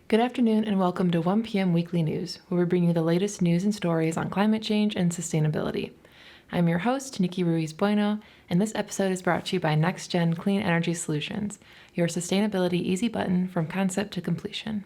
Good afternoon and welcome to 1 p.m. Weekly News, where we bring you the latest news and stories on climate change and sustainability. I'm your host, Nicki Ruiz Bueno, and this episode is brought to you by Next Gen Clean Energy Solutions, your sustainability easy button from concept to completion.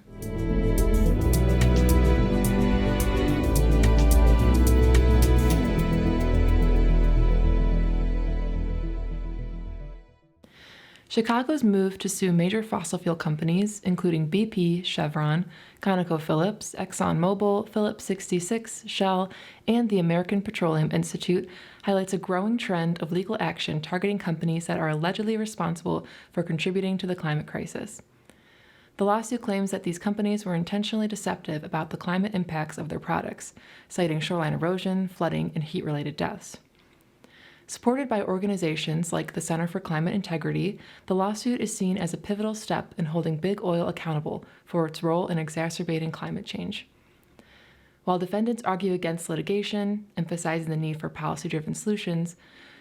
Chicago's move to sue major fossil fuel companies, including BP, Chevron, ConocoPhillips, ExxonMobil, Phillips 66, Shell, and the American Petroleum Institute, highlights a growing trend of legal action targeting companies that are allegedly responsible for contributing to the climate crisis. The lawsuit claims that these companies were intentionally deceptive about the climate impacts of their products, citing shoreline erosion, flooding, and heat-related deaths. Supported by organizations like the Center for Climate Integrity, the lawsuit is seen as a pivotal step in holding big oil accountable for its role in exacerbating climate change. While defendants argue against litigation, emphasizing the need for policy-driven solutions,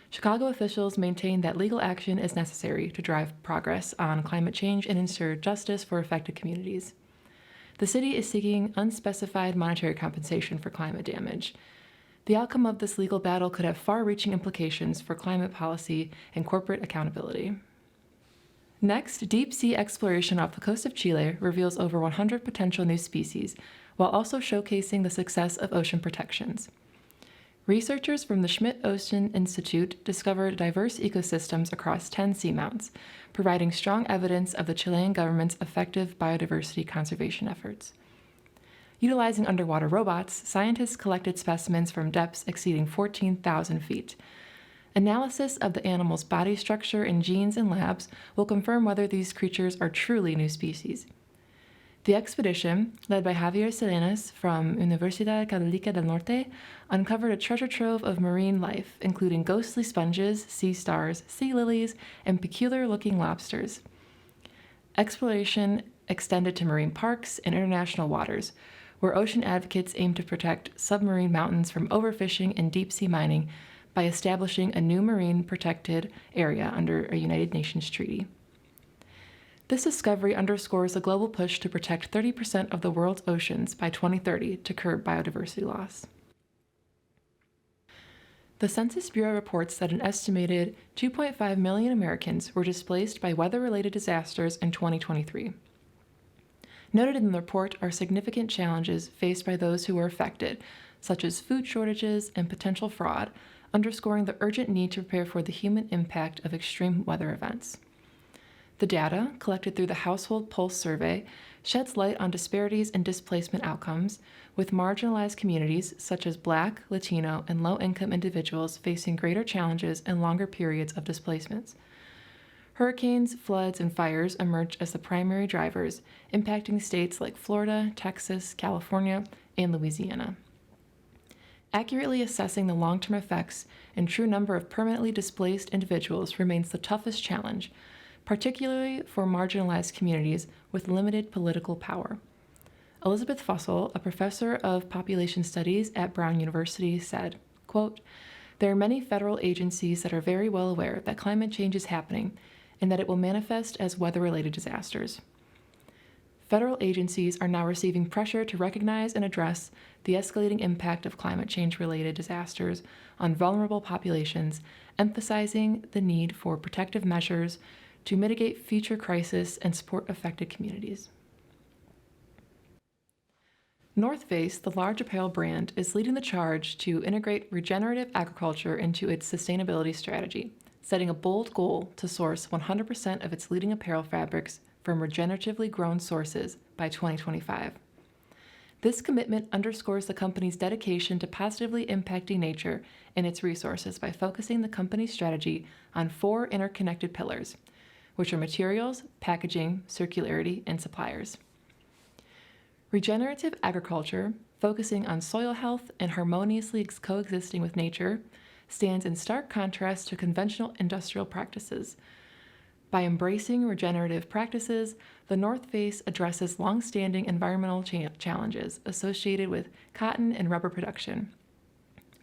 Chicago officials maintain that legal action is necessary to drive progress on climate change and ensure justice for affected communities. The city is seeking unspecified monetary compensation for climate damage. The outcome of this legal battle could have far-reaching implications for climate policy and corporate accountability. Next, deep-sea exploration off the coast of Chile reveals over 100 potential new species, while also showcasing the success of ocean protections. Researchers from the Schmidt Ocean Institute discovered diverse ecosystems across 10 seamounts, providing strong evidence of the Chilean government's effective biodiversity conservation efforts. Utilizing underwater robots, scientists collected specimens from depths exceeding 14,000 feet. Analysis of the animal's body structure and genes in labs will confirm whether these creatures are truly new species. The expedition, led by Javier Salinas from Universidad Católica del Norte, uncovered a treasure trove of marine life, including ghostly sponges, sea stars, sea lilies, and peculiar-looking lobsters. Exploration extended to marine parks and international waters, where ocean advocates aim to protect submarine mountains from overfishing and deep-sea mining by establishing a new marine protected area under a United Nations treaty. This discovery underscores the global push to protect 30% of the world's oceans by 2030 to curb biodiversity loss. The Census Bureau reports that an estimated 2.5 million Americans were displaced by weather-related disasters in 2023. Noted in the report are significant challenges faced by those who were affected, such as food shortages and potential fraud, underscoring the urgent need to prepare for the human impact of extreme weather events. The data, collected through the Household Pulse Survey, sheds light on disparities in displacement outcomes, with marginalized communities such as Black, Latino, and low-income individuals facing greater challenges and longer periods of displacements. Hurricanes, floods, and fires emerge as the primary drivers, impacting states like Florida, Texas, California, and Louisiana. Accurately assessing the long-term effects and true number of permanently displaced individuals remains the toughest challenge, particularly for marginalized communities with limited political power. Elizabeth Fussell, a professor of population studies at Brown University, said, quote, "There are many federal agencies that are very well aware that climate change is happening and that it will manifest as weather-related disasters. Federal agencies are now receiving pressure to recognize and address the escalating impact of climate change-related disasters on vulnerable populations, emphasizing the need for protective measures to mitigate future crises and support affected communities." North Face, the large apparel brand, is leading the charge to integrate regenerative agriculture into its sustainability strategy, setting a bold goal to source 100% of its leading apparel fabrics from regeneratively grown sources by 2025. This commitment underscores the company's dedication to positively impacting nature and its resources by focusing the company's strategy on 4 interconnected pillars, which are materials, packaging, circularity, and suppliers. Regenerative agriculture, focusing on soil health and harmoniously coexisting with nature, stands in stark contrast to conventional industrial practices. By embracing regenerative practices, the North Face addresses long-standing environmental challenges associated with cotton and rubber production.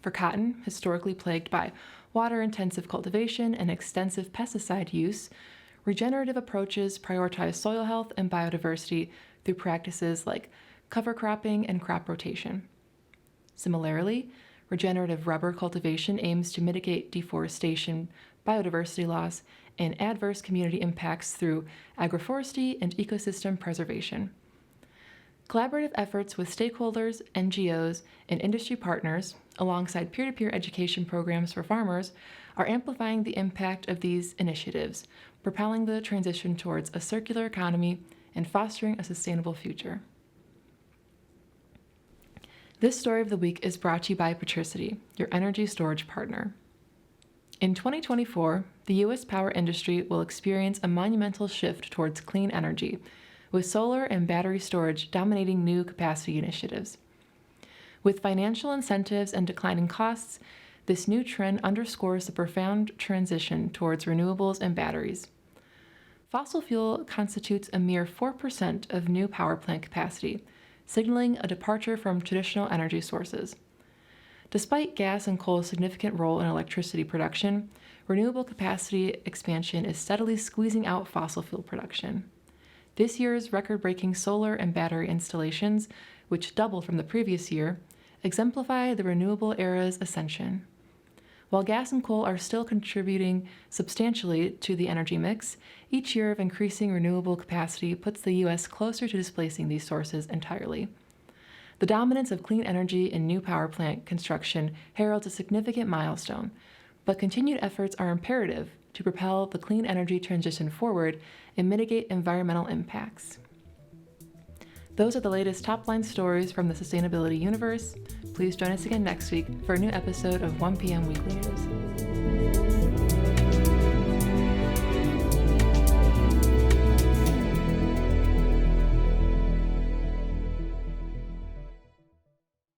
For cotton, historically plagued by water-intensive cultivation and extensive pesticide use, regenerative approaches prioritize soil health and biodiversity through practices like cover cropping and crop rotation. Similarly, regenerative rubber cultivation aims to mitigate deforestation, biodiversity loss, and adverse community impacts through agroforestry and ecosystem preservation. Collaborative efforts with stakeholders, NGOs, and industry partners, alongside peer-to-peer education programs for farmers, are amplifying the impact of these initiatives, propelling the transition towards a circular economy and fostering a sustainable future. This story of the week is brought to you by Batricity, your energy storage partner. In 2024, the U.S. power industry will experience a monumental shift towards clean energy, with solar and battery storage dominating new capacity initiatives. With financial incentives and declining costs, this new trend underscores the profound transition towards renewables and batteries. Fossil fuel constitutes a mere 4% of new power plant capacity, signaling a departure from traditional energy sources. Despite gas and coal's significant role in electricity production, renewable capacity expansion is steadily squeezing out fossil fuel production. This year's record-breaking solar and battery installations, which doubled from the previous year, exemplify the renewable era's ascension. While gas and coal are still contributing substantially to the energy mix, each year of increasing renewable capacity puts the U.S. closer to displacing these sources entirely. The dominance of clean energy in new power plant construction heralds a significant milestone, but continued efforts are imperative to propel the clean energy transition forward and mitigate environmental impacts. Those are the latest top-line stories from the sustainability universe. Please join us again next week for a new episode of 1 p.m. Weekly News.